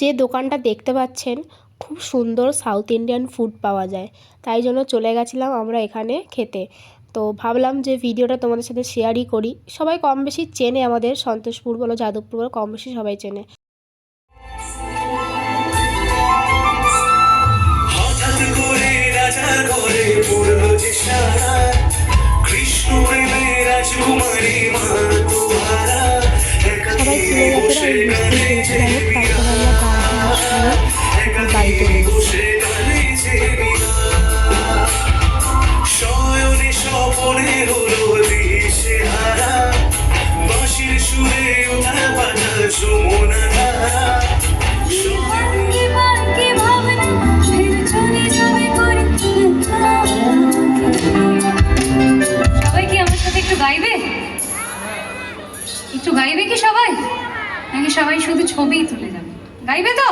যে দোকানটা দেখতে পাচ্ছেন খুব সুন্দর সাউথ ইন্ডিয়ান ফুড পাওয়া যায়, তাই জন্য চলে গেছিলাম আমরা এখানে খেতে। তো ভাবলাম যে ভিডিওটা তোমাদের সাথে শেয়ারই করি। সবাই কম বেশি চেনে, আমাদের সন্তোষপুর বলো যাদবপুর বলো কম বেশি সবাই চেনে। সবাই চিনে গেছে না, আমি বুঝতেই পেরেছি। যাই হোক, তারপরে আমরা বাড়িতে একটু গাইবে কি সবাই, নাকি সবাই শুধু ছবিই তুলে যাবে? গাইবে তো?